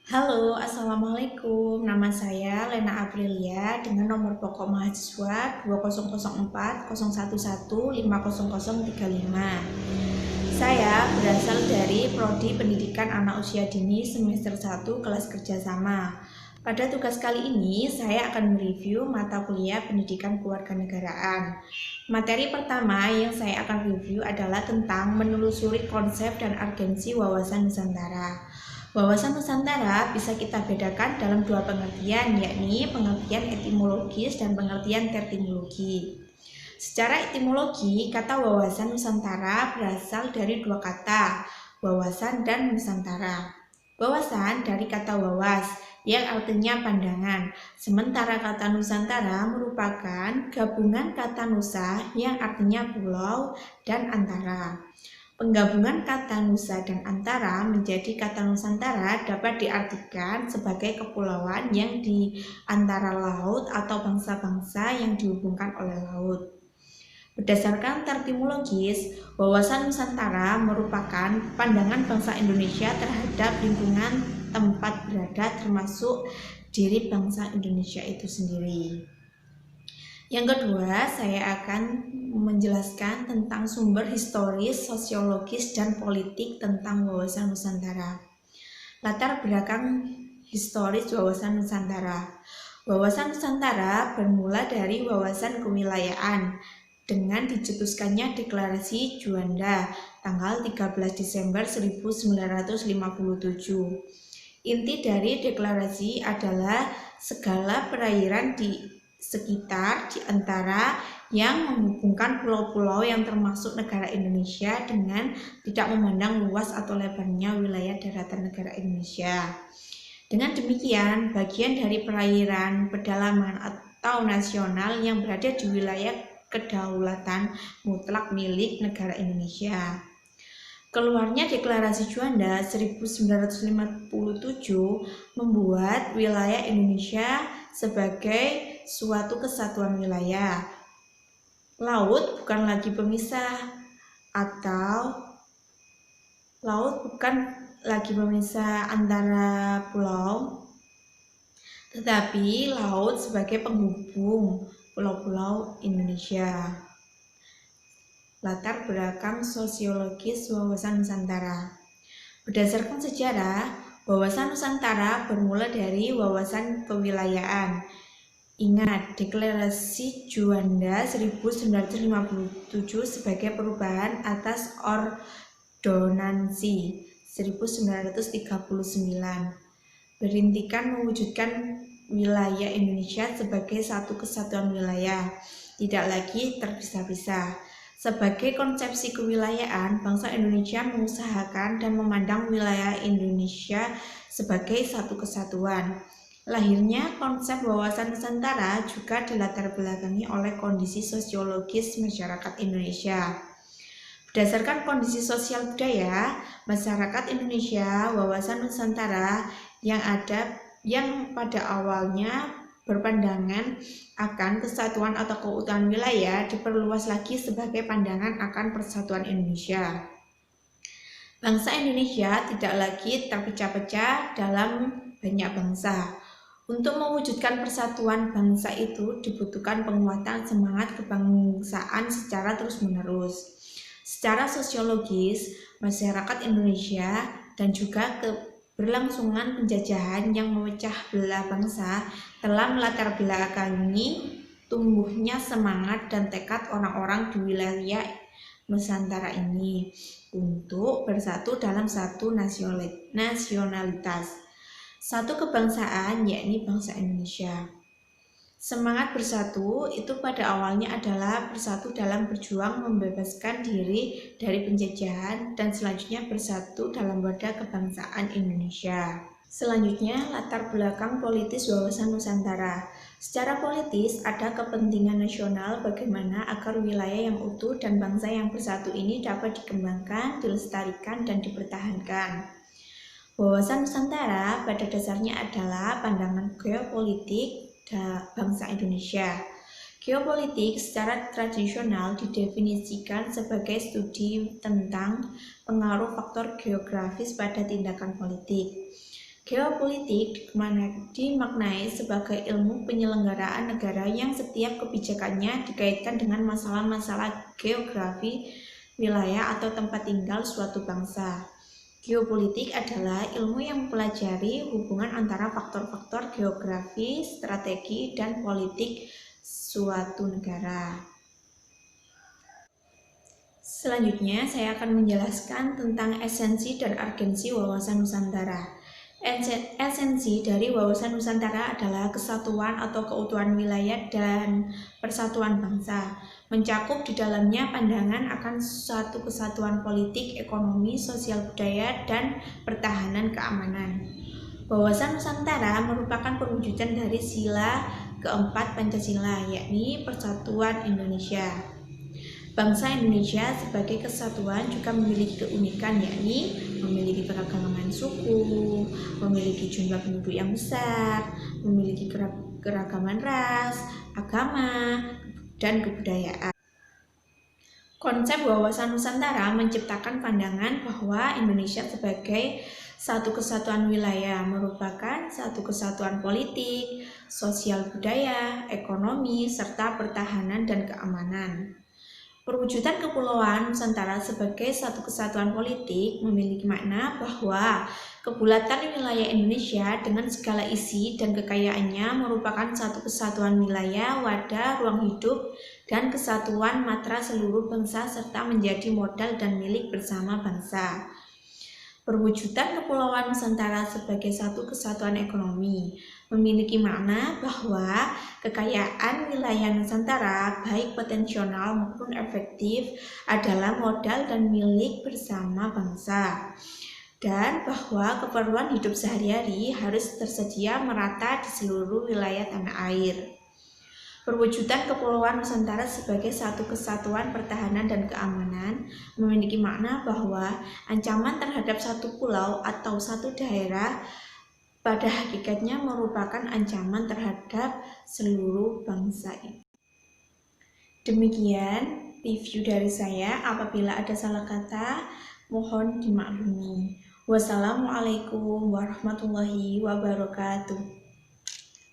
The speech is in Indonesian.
Halo, Assalamualaikum. Nama saya Lena Aprilia dengan nomor pokok mahasiswa 200401150035. Saya berasal dari Prodi Pendidikan Anak Usia Dini semester 1 kelas kerjasama. Pada tugas kali ini, saya akan mereview mata kuliah Pendidikan Kewarganegaraan. Materi pertama yang saya akan review adalah tentang menelusuri konsep dan agensi wawasan Nusantara. Wawasan Nusantara bisa kita bedakan dalam dua pengertian, yakni pengertian etimologis dan pengertian terminologi. Secara etimologi, kata wawasan Nusantara berasal dari dua kata, wawasan dan Nusantara. Wawasan dari kata wawas, yang artinya pandangan, sementara kata Nusantara merupakan gabungan kata Nusa yang artinya pulau dan antara. Penggabungan kata Nusa dan Antara menjadi kata Nusantara dapat diartikan sebagai kepulauan yang di antara laut atau bangsa-bangsa yang dihubungkan oleh laut. Berdasarkan terminologis, wawasan Nusantara merupakan pandangan bangsa Indonesia terhadap lingkungan tempat berada termasuk diri bangsa Indonesia itu sendiri. Yang kedua, saya akan menjelaskan tentang sumber historis, sosiologis, dan politik tentang wawasan Nusantara. Latar belakang historis wawasan Nusantara. Wawasan Nusantara bermula dari wawasan kewilayahan dengan dicetuskannya Deklarasi Juanda tanggal 13 Desember 1957. Inti dari deklarasi adalah segala perairan di sekitar di antara yang menghubungkan pulau-pulau yang termasuk negara Indonesia dengan tidak memandang luas atau lebarnya wilayah daratan negara Indonesia. Dengan demikian, bagian dari perairan pedalaman atau nasional yang berada di wilayah kedaulatan mutlak milik negara Indonesia. Keluarnya Deklarasi Juanda 1957 membuat wilayah Indonesia sebagai suatu kesatuan wilayah. Laut bukan lagi pemisah antara pulau, tetapi laut sebagai penghubung pulau-pulau Indonesia. Latar belakang sosiologis wawasan Nusantara. Berdasarkan sejarah, wawasan Nusantara bermula dari wawasan kewilayahan. Ingat, Deklarasi Juanda 1957 sebagai perubahan atas Ordonansi 1939 berintikan mewujudkan wilayah Indonesia sebagai satu kesatuan wilayah, tidak lagi terpisah-pisah. Sebagai konsepsi kewilayahan, bangsa Indonesia mengusahakan dan memandang wilayah Indonesia sebagai satu kesatuan. Lahirnya konsep wawasan Nusantara juga dilatar belakangi oleh kondisi sosiologis masyarakat Indonesia. Berdasarkan kondisi sosial budaya masyarakat Indonesia, wawasan Nusantara yang pada awalnya berpandangan akan kesatuan atau keutuhan wilayah diperluas lagi sebagai pandangan akan persatuan Indonesia. Bangsa Indonesia tidak lagi terpecah-pecah dalam banyak bangsa. Untuk mewujudkan persatuan bangsa itu dibutuhkan penguatan semangat kebangsaan secara terus-menerus. Secara sosiologis, masyarakat Indonesia dan juga keberlangsungan penjajahan yang memecah belah bangsa telah melatar belakangi tumbuhnya semangat dan tekad orang-orang di wilayah Nusantara ini untuk bersatu dalam satu nasionalitas. Satu kebangsaan, yakni bangsa Indonesia. Semangat bersatu itu pada awalnya adalah bersatu dalam berjuang membebaskan diri dari penjajahan dan selanjutnya bersatu dalam wadah kebangsaan Indonesia. Selanjutnya, latar belakang politis wawasan Nusantara. Secara politis, ada kepentingan nasional bagaimana agar wilayah yang utuh dan bangsa yang bersatu ini dapat dikembangkan, dilestarikan, dan dipertahankan. Wawasan Nusantara pada dasarnya adalah pandangan geopolitik bangsa Indonesia. Geopolitik secara tradisional didefinisikan sebagai studi tentang pengaruh faktor geografis pada tindakan politik. Geopolitik dimaknai sebagai ilmu penyelenggaraan negara yang setiap kebijakannya dikaitkan dengan masalah-masalah geografi, wilayah, atau tempat tinggal suatu bangsa. Geopolitik adalah ilmu yang mempelajari hubungan antara faktor-faktor geografi, strategi, dan politik suatu negara. Selanjutnya, saya akan menjelaskan tentang esensi dan urgensi wawasan Nusantara. Esensi dari wawasan Nusantara adalah kesatuan atau keutuhan wilayah dan persatuan bangsa, mencakup di dalamnya pandangan akan suatu kesatuan politik, ekonomi, sosial budaya, dan pertahanan keamanan. Wawasan Nusantara merupakan perwujudan dari sila keempat Pancasila, yakni Persatuan Indonesia. Bangsa Indonesia sebagai kesatuan juga memiliki keunikan, yakni memiliki keragaman suku, memiliki jumlah penduduk yang besar, memiliki keragaman ras, agama, dan kebudayaan. Konsep wawasan Nusantara menciptakan pandangan bahwa Indonesia sebagai satu kesatuan wilayah merupakan satu kesatuan politik, sosial budaya, ekonomi, serta pertahanan dan keamanan. Perwujudan Kepulauan Nusantara sebagai satu kesatuan politik memiliki makna bahwa kebulatan wilayah Indonesia dengan segala isi dan kekayaannya merupakan satu kesatuan wilayah, wadah, ruang hidup, dan kesatuan matra seluruh bangsa serta menjadi modal dan milik bersama bangsa. Perwujudan Kepulauan Nusantara sebagai satu kesatuan ekonomi memiliki makna bahwa kekayaan wilayah Nusantara, baik potensial maupun efektif, adalah modal dan milik bersama bangsa, dan bahwa keperluan hidup sehari-hari harus tersedia merata di seluruh wilayah tanah air. Perwujudan Kepulauan Nusantara sebagai satu kesatuan pertahanan dan keamanan memiliki makna bahwa ancaman terhadap satu pulau atau satu daerah pada hakikatnya merupakan ancaman terhadap seluruh bangsa ini. Demikian review dari saya. Apabila ada salah kata, mohon dimaklumi. Wassalamualaikum warahmatullahi wabarakatuh.